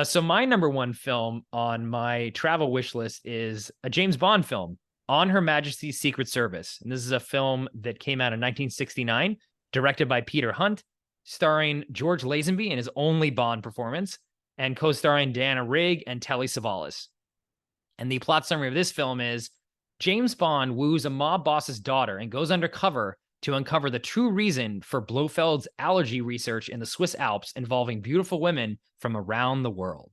So my number one film on my travel wish list is a James Bond film, On Her Majesty's Secret Service. And this is a film that came out in 1969, directed by Peter Hunt, starring George Lazenby in his only Bond performance, and co-starring Diana Rigg and Telly Savalas. And the plot summary of this film is James Bond woos a mob boss's daughter and goes undercover to uncover the true reason for Blofeld's allergy research in the Swiss Alps involving beautiful women from around the world.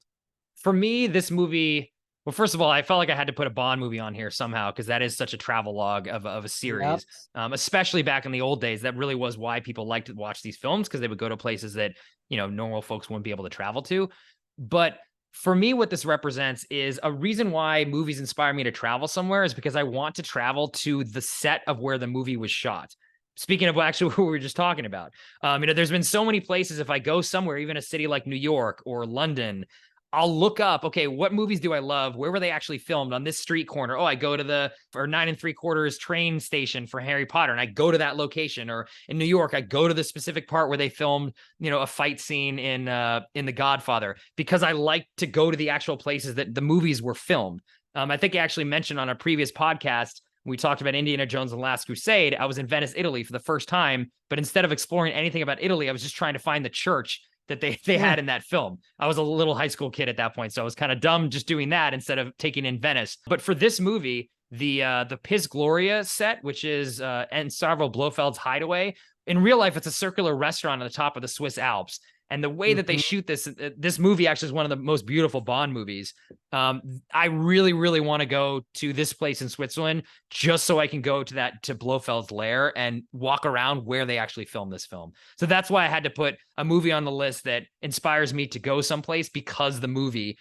For me, this movie, well, first of all, I felt like I had to put a Bond movie on here somehow because that is such a travel log of a Yep. series, especially back in the old days. That really was why people liked to watch these films because they would go to places that, normal folks wouldn't be able to travel to. But for me, what this represents is a reason why movies inspire me to travel somewhere is because I want to travel to the set of where the movie was shot. Speaking of actually what we were just talking about, there's been so many places. If I go somewhere, even a city like New York or London, I'll look up, okay, what movies do I love? Where were they actually filmed on this street corner? Oh, I go to the for 9 3/4 train station for Harry Potter, and I go to that location. Or in New York, I go to the specific part where they filmed, a fight scene in The Godfather, because I like to go to the actual places that the movies were filmed. I think I actually mentioned on a previous podcast we talked about Indiana Jones and the Last Crusade. I was in Venice, Italy for the first time, but instead of exploring anything about Italy, I was just trying to find the church that they had in that film. I was a little high school kid at that point, so I was kind of dumb just doing that instead of taking in Venice. But for this movie, the Piz Gloria set, which is Enstavro Blofeld's hideaway, in real life, it's a circular restaurant on the top of the Swiss Alps. And the way that they shoot this movie actually is one of the most beautiful Bond movies. I really, really want to go to this place in Switzerland just so I can go to Blofeld's lair and walk around where they actually filmed this film. So that's why I had to put a movie on the list that inspires me to go someplace because the movie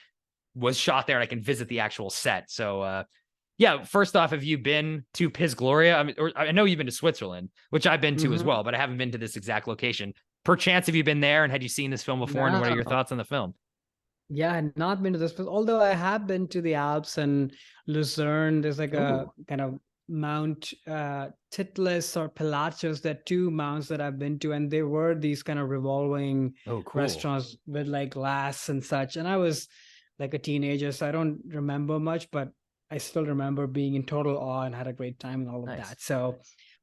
was shot there and I can visit the actual set. So, yeah, first off, have you been to Piz Gloria? I know you've been to Switzerland, which I've been to as well, but I haven't been to this exact location. Perchance, have you been there and had you seen this film before? And what are your No. thoughts on the film? Yeah, I had not been to this place, although I have been to the Alps and Lucerne. There's like a kind of Mount Titlis or Pilatus, that two mounts that I've been to, and they were these kind of revolving restaurants with like glass and such. And I was like a teenager, so I don't remember much, but I still remember being in total awe and had a great time and all of that. So,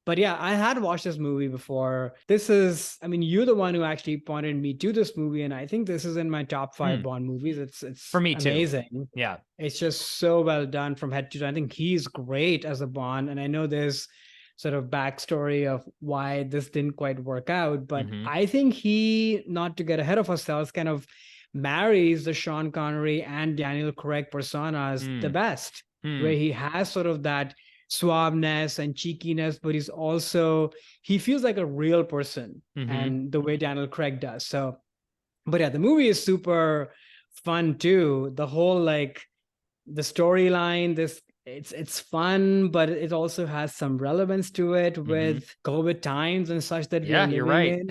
but yeah, I had watched this movie before. This is, I mean, you're the one who actually pointed me to this movie, and I think this is in my top 5 Bond movies. It's for me amazing. Too. Yeah, it's just so well done from head to toe. I think he's great as a Bond, and I know there's sort of backstory of why this didn't quite work out, but I think he, not to get ahead of ourselves, kind of marries the Sean Connery and Daniel Craig personas the best, where he has sort of that suaveness and cheekiness, but he feels like a real person, and the way Daniel Craig does. So, but yeah, the movie is super fun too. The whole like the storyline, it's fun, but it also has some relevance to it with COVID times and such that we're living in,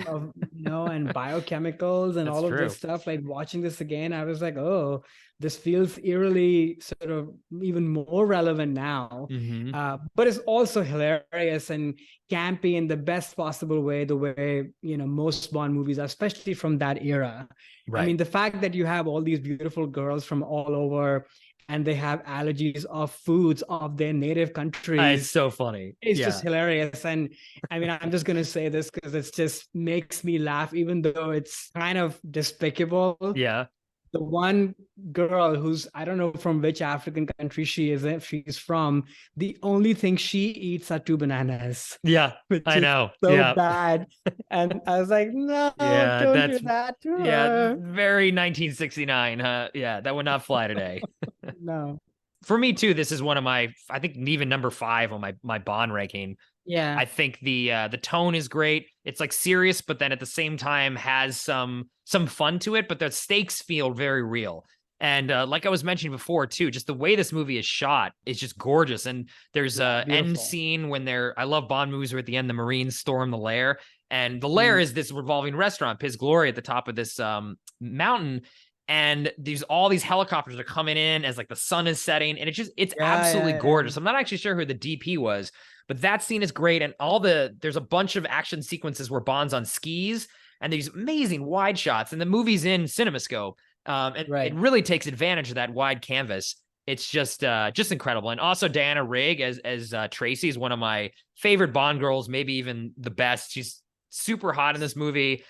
and biochemicals and all of this stuff. Like watching this again, I was like, oh, this feels eerily sort of even more relevant now. But it's also hilarious and campy in the best possible way, the way, most Bond movies are, especially from that era. Right. I mean, the fact that you have all these beautiful girls from all over and they have allergies of foods of their native countries. It's so funny. It's just hilarious. And I mean, I'm just going to say this because it just makes me laugh, even though it's kind of despicable. Yeah. The one girl who's, I don't know from which African country she's from, the only thing she eats are 2 bananas. Yeah, I know. So bad. And I was like, no, don't do that to her. Yeah, very 1969. Yeah, that would not fly today. No. For me too, this is one of my, I think even number 5 on my Bond ranking. Yeah. I think the tone is great. It's like serious, but then at the same time has some fun to it, but the stakes feel very real. And like I was mentioning before too, just the way this movie is shot is just gorgeous. And there's a end scene when I love Bond movies where at the end the Marines storm the lair, and the lair is this revolving restaurant, Piz Gloria, at the top of this mountain. And all these helicopters are coming in as like the sun is setting, and it's absolutely gorgeous. I'm not actually sure who the DP was, but that scene is great. And there's a bunch of action sequences where Bond's on skis and these amazing wide shots, and the movie's in CinemaScope. It really takes advantage of that wide canvas. It's just incredible. And also Diana Rigg as Tracy is one of my favorite Bond girls, maybe even the best. She's super hot in this movie.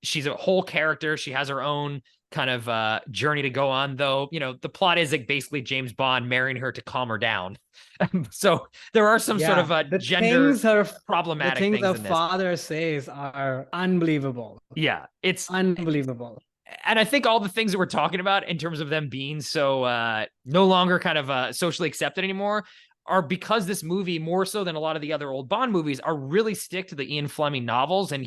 She's a whole character. She has her own kind of journey to go on, though. The plot is like basically James Bond marrying her to calm her down. So there are some sort of gender problematic things in this. The father says are unbelievable. Yeah, it's unbelievable. And I think all the things that we're talking about in terms of them being so no longer kind of socially accepted anymore are because this movie, more so than a lot of the other old Bond movies, are really stick to the Ian Fleming novels. And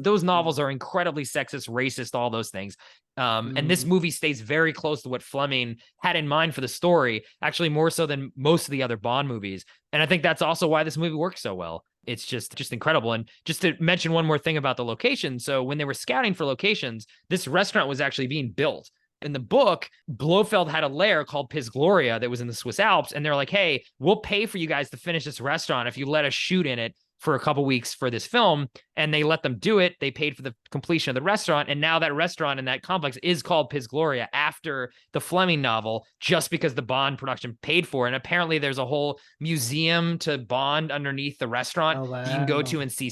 those novels are incredibly sexist, racist, all those things. And this movie stays very close to what Fleming had in mind for the story, actually more so than most of the other Bond movies. And I think that's also why this movie works so well. It's just incredible. And just to mention one more thing about the location. So when they were scouting for locations, this restaurant was actually being built. In the book, Blofeld had a lair called Piz Gloria that was in the Swiss Alps. And they're like, hey, we'll pay for you guys to finish this restaurant if you let us shoot in it for a couple weeks for this film. And they let them do it. They paid for the completion of the restaurant. And now that restaurant and that complex is called Piz Gloria after the Fleming novel, just because the Bond production paid for it. And apparently there's a whole museum to Bond underneath the restaurant. You can go to and see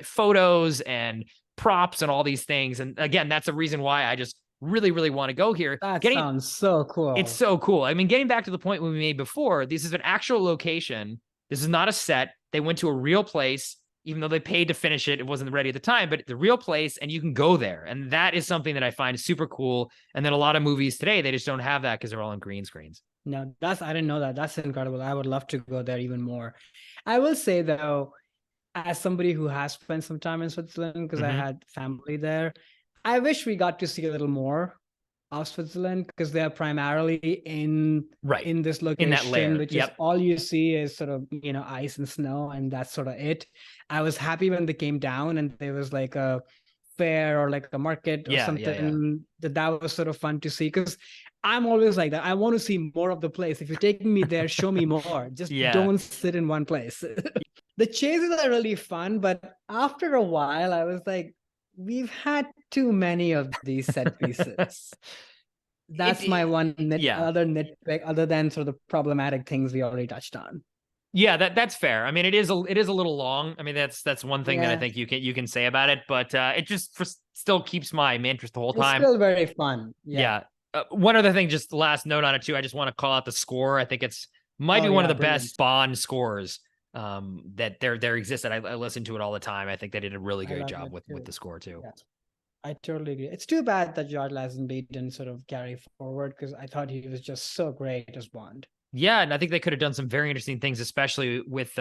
photos and props and all these things. And again, that's a reason why I just really, really want to go here. That sounds so cool. It's so cool. I mean, getting back to the point we made before, this is an actual location. This is not a set. They went to a real place, even though they paid to finish it. It wasn't ready at the time, but the real place, and you can go there. And that is something that I find super cool. And then a lot of movies today, they just don't have that because they're all on green screens. No, I didn't know that. That's incredible. I would love to go there even more. I will say though, as somebody who has spent some time in Switzerland, because I had family there, I wish we got to see a little more of Switzerland, because they're primarily in this location, in that lair, which is all you see is sort of, ice and snow, and that's sort of it. I was happy when they came down and there was like a fair or like a market or something. That was sort of fun to see, because I'm always like that. I want to see more of the place. If you're taking me there, show me more. Just don't sit in one place. The chases are really fun, but after a while, I was like, we've had too many of these set pieces. That's my one other nitpick, other than sort of the problematic things we already touched on. Yeah, that's fair. I mean, it is a little long. I mean, that's one thing that I think you can say about it, but it just still keeps my interest the whole time. It's still very fun. Yeah. One other thing, just the last note on it too. I just want to call out the score. I think might be one of the best Bond scores that there exists. And I listen to it all the time. I think they did a really great job with the score too. Yeah. I totally agree. It's too bad that George Lazenby didn't sort of carry forward, because I thought he was just so great as Bond. Yeah, and I think they could have done some very interesting things, especially with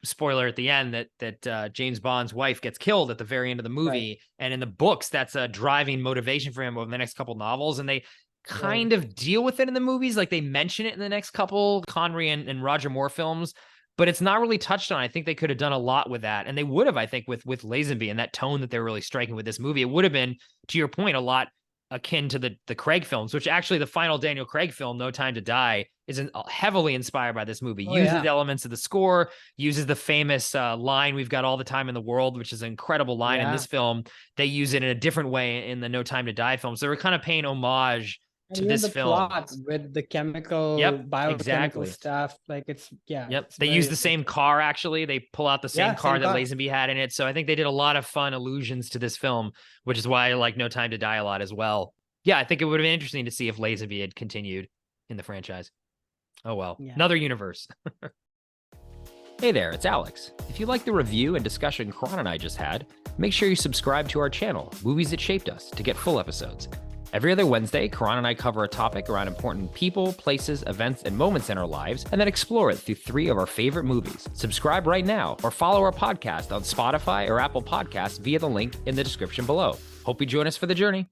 spoiler at the end that James Bond's wife gets killed at the very end of the movie. And in the books, that's a driving motivation for him over the next couple novels. And they kind of deal with it in the movies. Like they mention it in the next couple Connery and Roger Moore films, but it's not really touched on. I think they could have done a lot with that. And they would have, I think, with Lazenby and that tone that they're really striking with this movie. It would have been, to your point, a lot akin to the Craig films, which actually the final Daniel Craig film, No Time to Die, is heavily inspired by this movie. Uses elements of the score, uses the famous line, "We've got all the time in the world," which is an incredible line in this film. They use it in a different way in the No Time to Die film. So they're kind of paying homage to this film. Plot with the chemical, biochemical stuff. Like it's, they use the same car, actually. They pull out the same car that Lazenby had in it. So I think they did a lot of fun allusions to this film, which is why I like No Time to Die a lot as well. Yeah, I think it would have been interesting to see if Lazenby had continued in the franchise. Oh, well, another universe. Hey there, it's Alex. If you like the review and discussion Karan and I just had, make sure you subscribe to our channel, Movies That Shaped Us, to get full episodes. Every other Wednesday, Karan and I cover a topic around important people, places, events, and moments in our lives, and then explore it through 3 of our favorite movies. Subscribe right now, or follow our podcast on Spotify or Apple Podcasts via the link in the description below. Hope you join us for the journey.